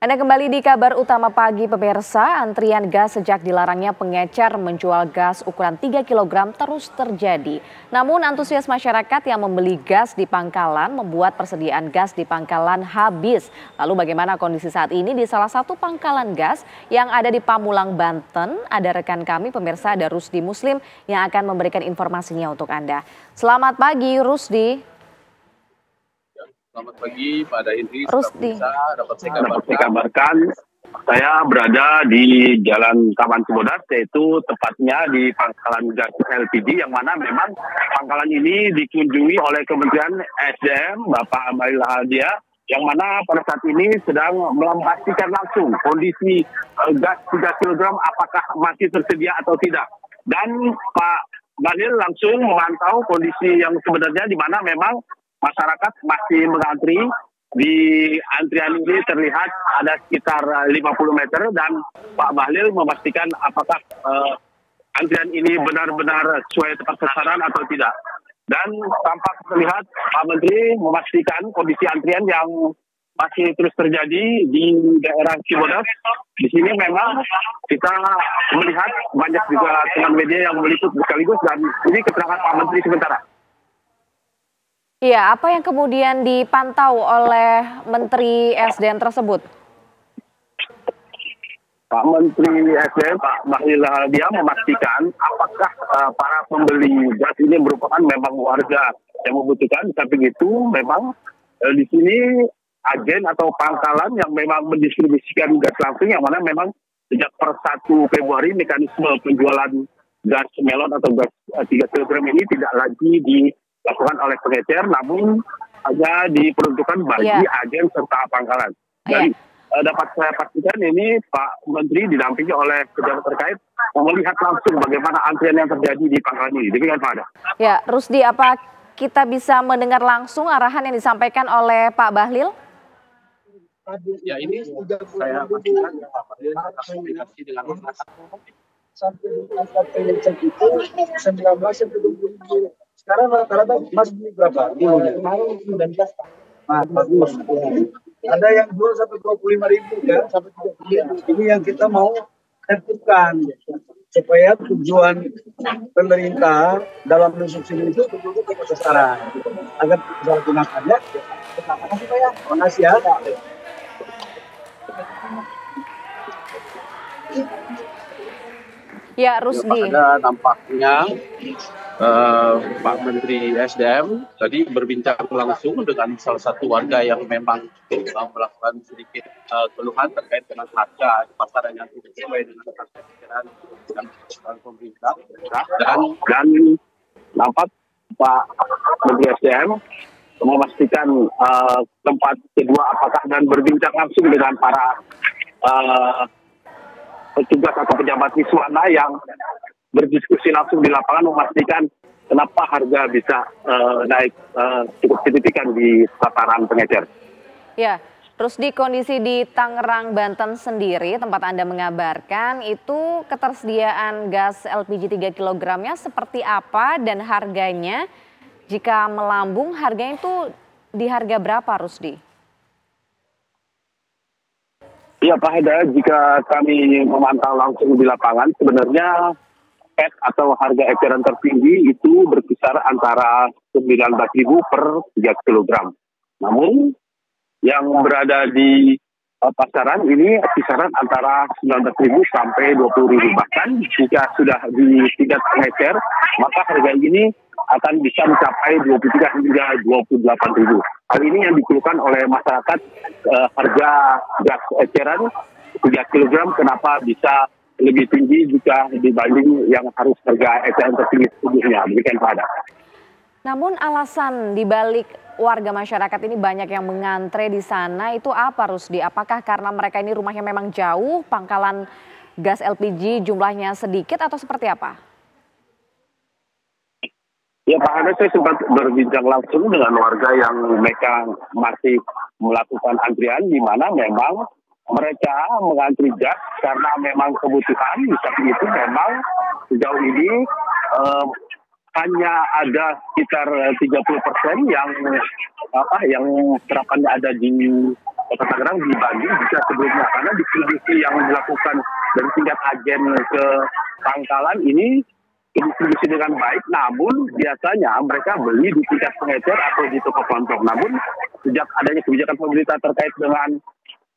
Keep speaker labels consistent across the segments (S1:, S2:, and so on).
S1: Anda kembali di kabar utama pagi pemirsa, antrian gas sejak dilarangnya pengecer menjual gas ukuran 3 kg terus terjadi. Namun antusias masyarakat yang membeli gas di pangkalan membuat persediaan gas di pangkalan habis. Lalu bagaimana kondisi saat ini di salah satu pangkalan gas yang ada di Pamulang, Banten? Ada rekan kami pemirsa, ada Rusdi Muslim yang akan memberikan informasinya untuk Anda. Selamat pagi Rusdi.
S2: Selamat pagi Pak Daindri,
S1: Rusdi.
S2: dapat saya kabarkan saya berada di Jalan Taman Cibodas, yaitu tepatnya di pangkalan gas LPG yang mana memang pangkalan ini dikunjungi oleh Kementerian SDM Bapak Bahlil Lahadalia, yang mana pada saat ini sedang memastikan langsung kondisi gas 3 kg apakah masih tersedia atau tidak. Dan Pak Bahlil langsung memantau kondisi yang sebenarnya di mana memang masyarakat masih mengantri. Di antrian ini terlihat ada sekitar 50 meter dan Pak Bahlil memastikan apakah antrian ini benar-benar sesuai tepat sasaran atau tidak. Dan tampak terlihat Pak Menteri memastikan kondisi antrian yang masih terus terjadi di daerah Cibodas. Di sini memang kita melihat banyak juga teman media yang meliput sekaligus, dan ini keterangan Pak Menteri sementara.
S1: Iya, apa yang kemudian dipantau oleh Menteri SDM tersebut?
S2: Pak Menteri SDM, Pak Bahlil Lahadalia memastikan apakah para pembeli gas ini merupakan memang warga yang membutuhkan. Tapi itu memang di sini agen atau pangkalan yang memang mendistribusikan gas langsung, yang mana memang sejak per 1 Februari mekanisme penjualan gas melon atau gas 3 kg ini tidak lagi dilakukan oleh pengecer, namun hanya diperuntukkan bagi agen serta pangkalan. Dan dapat saya pastikan ini Pak Menteri didampingi oleh pejabat terkait melihat langsung bagaimana antrian yang terjadi di pangkalan ini. Demikian Pak Ada.
S1: Ya, Rusdi, apa kita bisa mendengar langsung arahan yang disampaikan oleh Pak Bahlil?
S2: Ya, ini saya pastikan Pak Bahlil akan komunikasi dengan masyarakat.
S3: Sampai angka pengecek itu 19 sekarang rata-rata masih berapa? Kemarin 19. Nah, bagus. Ada yang jual sampai 25.000 ya, sampai 30.000. Ini yang kita mau tentukan supaya tujuan pemerintah dalam mensubsidi itu betul-betul tepat sasaran. Agar bisa gunakannya. Terima kasih Pak ya. Terima kasih ya.
S1: Ya, Rusdi.
S2: Ada nampaknya Pak Menteri SDM tadi berbincang langsung dengan salah satu warga yang memang melakukan sedikit keluhan terkait dengan harga di pasaran yang tidak sesuai dengan harga pikiran dan pemerintah. Dan nampak Pak Menteri SDM memastikan tempat kedua apakah, dan berbincang langsung dengan para petugas atau pejabat Wiswana yang berdiskusi langsung di lapangan memastikan kenapa harga bisa naik cukup signifikan di tataran pengecer.
S1: Ya, terus di kondisi di Tangerang, Banten sendiri, tempat Anda mengabarkan, itu ketersediaan gas LPG 3 kg-nya seperti apa dan harganya? Jika melambung, harganya itu di harga berapa, Rusdi?
S2: Ya Pak Heda, jika kami memantau langsung di lapangan, sebenarnya PET atau harga eceran tertinggi itu berkisar antara 19.000 per 3 kg. Namun yang berada di pasaran ini kisaran antara 19.000 sampai 20.000. Bahkan jika sudah di tingkat pengecer, maka harga ini akan bisa mencapai 23 hingga 28.000. Hal ini yang dikeluhkan oleh masyarakat, harga gas eceran 3 kg kenapa bisa lebih tinggi jika dibanding yang harus harga eceran tertinggi sebelumnya. Demikian Pak Ada.
S1: Namun alasan dibalik warga masyarakat ini banyak yang mengantre di sana itu apa, Rusdi? Apakah karena mereka ini rumahnya memang jauh, pangkalan gas LPG jumlahnya sedikit, atau seperti apa?
S2: Ya Pak Ada, saya sempat berbincang langsung dengan warga yang mereka masih melakukan antrian, di mana memang mereka mengantri gas karena memang kebutuhan. Tapi itu memang sejauh ini hanya ada sekitar 30% yang serapannya ada di Kota Tangerang dibanding jika sebelumnya, karena distribusi yang dilakukan dari tingkat agen ke pangkalan ini distribusi dengan baik, namun biasanya mereka beli di tingkat pengecer atau di toko kelontong. Namun sejak adanya kebijakan pemerintah terkait dengan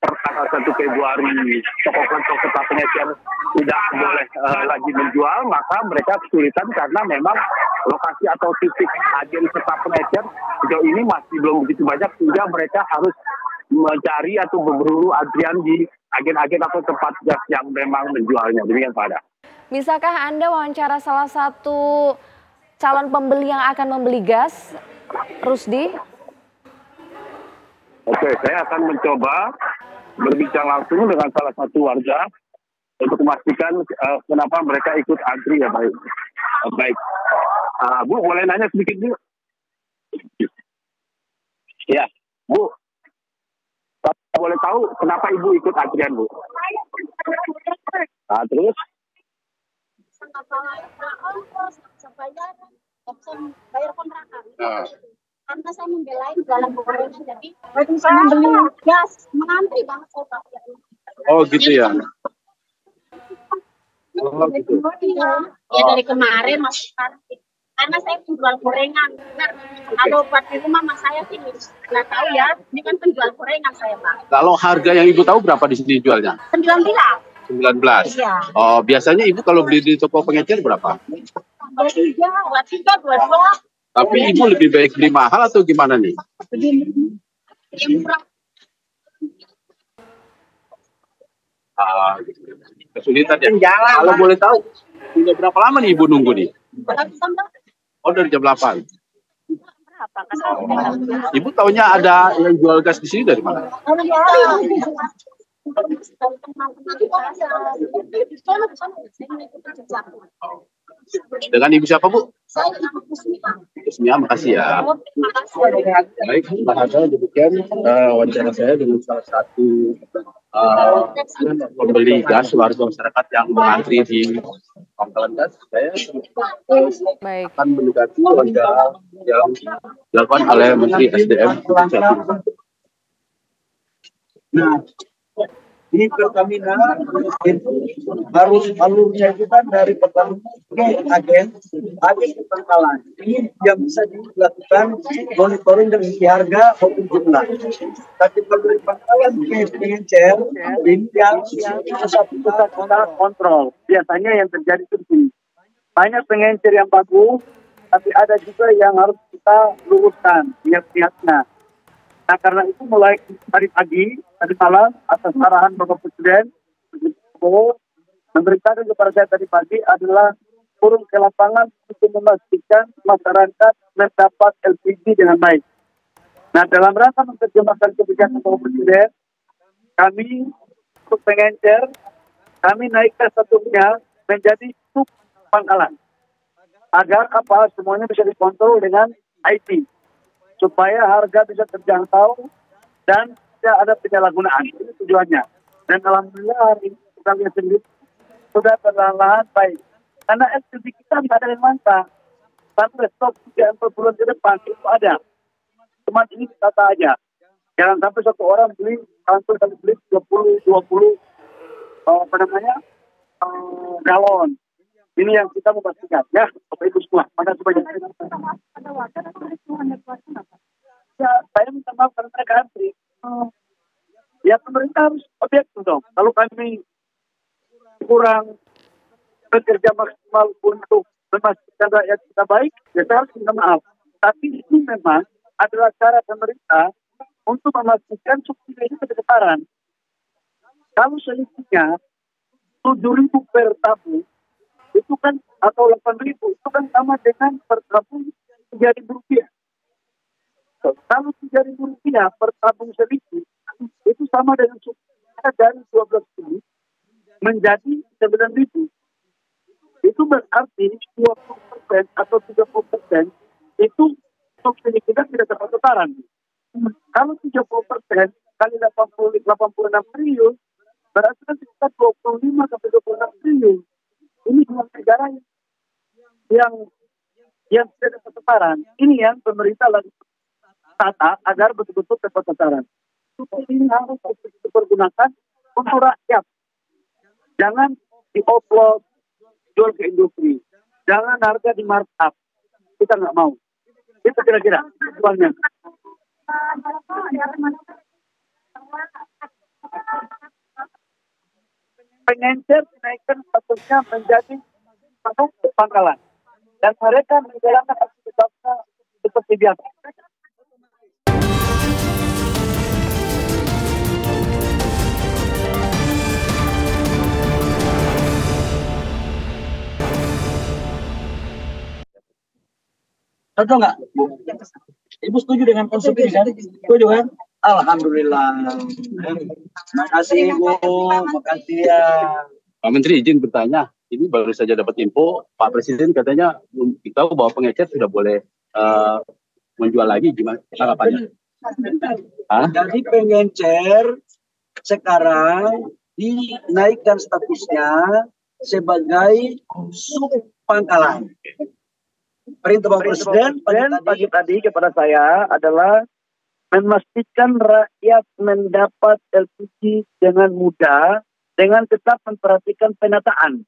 S2: per tanggal 1 Februari toko kelontong serta pengecer tidak boleh lagi menjual, maka mereka kesulitan karena memang lokasi atau titik agen serta pengecer sejauh ini masih belum begitu banyak, sehingga mereka harus mencari atau berburu antrian di agen-agen atau tempat gas yang memang menjualnya. Demikian Pak Ada.
S1: Bisakah Anda wawancara salah satu calon pembeli yang akan membeli gas, Rusdi?
S2: Oke, saya akan mencoba berbincang langsung dengan salah satu warga untuk memastikan kenapa mereka ikut antri ya. Baik. Bu, boleh nanya sedikit Bu? Ya, Bu. Boleh tahu kenapa Ibu ikut antrian Bu? Terus?
S4: Bayar kontrakan. Karena saya membelain jualan gorengan, jadi saya membeli gas, mengantri banget saya Pak.
S5: Oh gitu ya.
S4: Ya dari kemarin masih antri. Karena saya penjual gorengan. Nah, kalau buat di rumah mas saya sih nggak tahu ya. Ini kan penjual gorengan saya Pak.
S5: Kalau harga yang Ibu tahu berapa di sini jualnya?
S4: 19.
S5: 19.
S4: Iya.
S5: Oh, biasanya Ibu kalau beli di toko pengecer berapa?
S4: 23, 22.
S5: Tapi Ibu lebih baik beli mahal atau gimana nih?
S4: Yang murah.
S5: Kesulitan ya. Kalau boleh tahu, sudah berapa lama nih Ibu nunggu nih? Oh, dari jam 8. Ibu taunya ada yang jual gas di sini dari mana? Dengan Ibu siapa Bu? Bismillah, makasih ya. Baik, Mbak Hada, demikian wawancara saya dengan salah satu pembeli gas warga masyarakat yang mengantri di pangkalan gas. Saya akan mendekati warga yang dilakukan oleh Menteri SDM.
S3: Nah, di Pertamina harus alurnya itu kan dari Pertamina ke agen ke pangkalan. Ini yang bisa dilakukan monitoring dari harga maupun jumlah. Tapi kalau dari pangkalan ke pengecer, ini yang pusat kontrol. Biasanya yang terjadi itu begini. Banyak pengecer yang bagus, tapi ada juga yang harus kita luruskan pihak-pihaknya. Nah, karena itu mulai tadi pagi, tadi malam, atas arahan Bapak Presiden, memberitakan kepada saya tadi pagi adalah turun ke lapangan untuk memastikan masyarakat mendapat LPG dengan baik. Nah, dalam rangka menerjemahkan kebijakan Bapak Presiden, kami untuk pengencer, kami naikkan statusnya menjadi sub pangkalan. Agar apa? Semuanya bisa dikontrol dengan IT. Supaya harga bisa terjangkau dan tidak ada penyalahgunaan. Ini tujuannya. Dan alhamdulillah hari ini kita lihat sendiri sudah perlahan-lahan baik. Karena LPG kita tidak ada yang mantap. Sampai stok 3-4 bulan ke depan itu ada. Cuma ini tata aja. Jangan sampai satu orang beli, langsung kali beli 20 galon. Ini yang kita memastikan. Ya, Bapak Ibu semua. Makasih banyak. Ya, saya minta maaf karena mereka antri. Ya, pemerintah harus objektif dong. Kalau kami kurang bekerja maksimal untuk memastikan rakyat kita baik, ya saya harus minta maaf. Tapi ini memang adalah cara pemerintah untuk memastikan subsidi ini kebesaran. Kalau selisihnya 7.000 per tabung, itu kan atau 8.000 itu kan sama dengan per tabung Rp3.000. Kalau Rp3.000 per tabung selisih itu sama dengan subsidi dari 12.000 menjadi 9.000. Itu berarti 20% atau 30% itu subsidi kita tidak tepat sasaran. Kalau 30% kali 86 triliun berarti kan sekitar 25 sampai 26 triliun. Ini cuma negara yang tidak tepat sasaran. Ini yang pemerintah lagi tata agar betul-betul tepat sasaran. subsidi ini harus dipergunakan untuk rakyat. Jangan dioplos, jual ke industri. Jangan harga di markup. Kita nggak mau. Itu kira-kira tujuannya. Pengencer dinaikkan statusnya menjadi penuh pangkalan. Dan mereka menjalankan aktivitasnya seperti biasa. Betul nggak? Ibu setuju dengan konsep ini kan? Setuju kan? Alhamdulillah. Terima kasih Ibu. Makasih ya.
S5: Pak Menteri izin bertanya, ini baru saja dapat info Pak Presiden katanya tahu bahwa pengecer sudah boleh menjual lagi, gimana tanggapannya?
S3: Jadi pengencer sekarang dinaikkan statusnya sebagai sub pangkalan. Perintah Bapak Presiden pagi tadi kepada saya adalah memastikan rakyat mendapat LPG dengan mudah, dengan tetap memperhatikan penataan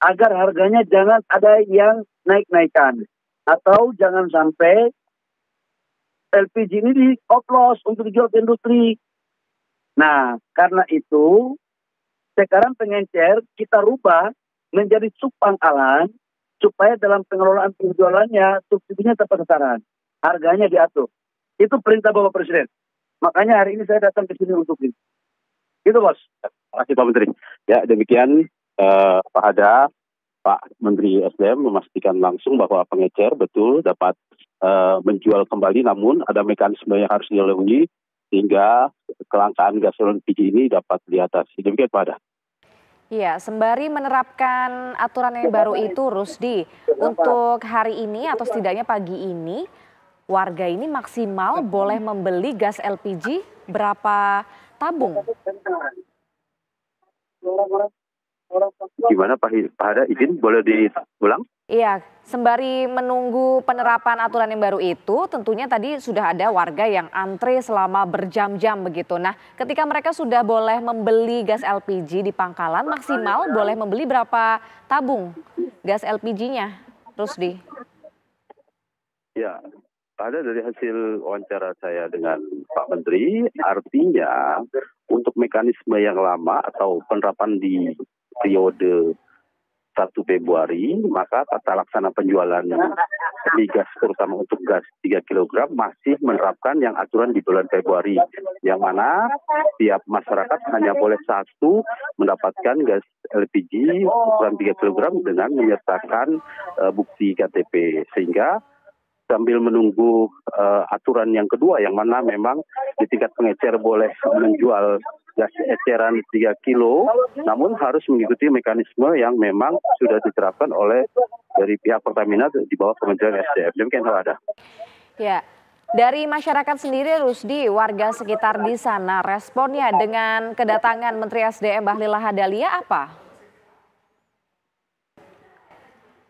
S3: agar harganya jangan ada yang naik-naikan atau jangan sampai LPG ini dioplos untuk dijual ke industri. Nah, karena itu sekarang pengencer kita rubah menjadi sub pangkalan supaya dalam pengelolaan penjualannya subsidinya tepat sasaran, harganya diatur. Itu perintah Bapak Presiden. Makanya hari ini saya datang ke sini untuk ini. Gitu, Bos.
S5: Terima kasih Pak Menteri. Ya, demikian Pak Hada, Pak Menteri SDM memastikan langsung bahwa pengecer betul dapat menjual kembali, namun ada mekanisme yang harus dilalui sehingga kelangkaan gas LPG ini dapat diatasi. Demikian Pak Hada.
S1: Iya, sembari menerapkan aturan yang baru itu, Rusdi, untuk hari ini atau setidaknya pagi ini, warga ini maksimal boleh membeli gas LPG berapa tabung?
S5: Gimana Pak Hada, izin boleh diulang?
S1: Iya, sembari menunggu penerapan aturan yang baru itu, tentunya tadi sudah ada warga yang antre selama berjam-jam begitu. Nah, ketika mereka sudah boleh membeli gas LPG di pangkalan, maksimal boleh membeli berapa tabung gas LPG-nya, Rusdi?
S5: Ya, pada dari hasil wawancara saya dengan Pak Menteri, artinya untuk mekanisme yang lama atau penerapan di periode 1 Februari, maka tata laksana penjualan migas terutama untuk gas 3 kg masih menerapkan yang aturan di bulan Februari, yang mana tiap masyarakat hanya boleh satu mendapatkan gas LPG ukuran 3 kg dengan menyertakan bukti KTP, sehingga sambil menunggu aturan yang kedua yang mana memang di tingkat pengecer boleh menjual gas eceran 3 kilo, namun harus mengikuti mekanisme yang memang sudah diterapkan oleh dari pihak Pertamina di bawah Kementerian SDM. Demikian ada.
S1: Ya, dari masyarakat sendiri, Rusdi, warga sekitar di sana responnya dengan kedatangan Menteri SDM Bahlil Lahadalia apa?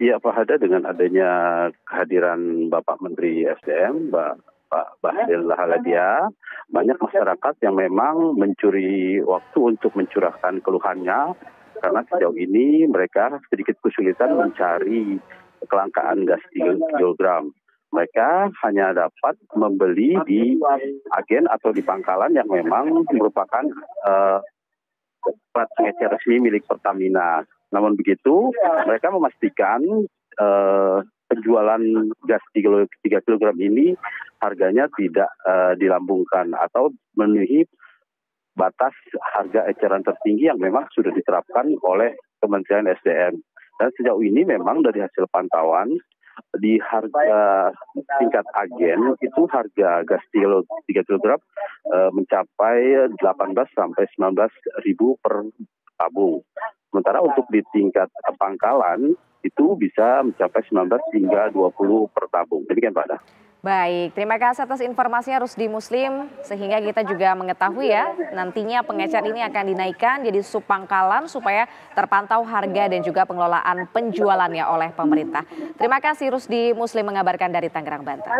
S5: Iya Pak Hada, dengan adanya kehadiran Bapak Menteri SDM, Pak Bahlil Lahadalia, banyak masyarakat yang memang mencuri waktu untuk mencurahkan keluhannya karena sejauh ini mereka sedikit kesulitan mencari kelangkaan gas 3 kg. Mereka hanya dapat membeli di agen atau di pangkalan yang memang merupakan tempat pengecer resmi milik Pertamina. Namun begitu, mereka memastikan penjualan gas 3 kg ini harganya tidak dilambungkan atau memenuhi batas harga eceran tertinggi yang memang sudah diterapkan oleh Kementerian SDM. Dan sejauh ini memang dari hasil pantauan di harga tingkat agen itu harga gas 3 kg mencapai 18 sampai 19 ribu per tabung. Sementara untuk di tingkat pangkalan itu bisa mencapai 19 hingga 20 per tabung. Demikian Pak Ada.
S1: Baik, terima kasih atas informasinya Rusdi Muslim, sehingga kita juga mengetahui ya nantinya pengecer ini akan dinaikkan jadi sub pangkalan supaya terpantau harga dan juga pengelolaan penjualannya oleh pemerintah. Terima kasih Rusdi Muslim mengabarkan dari Tangerang, Banten.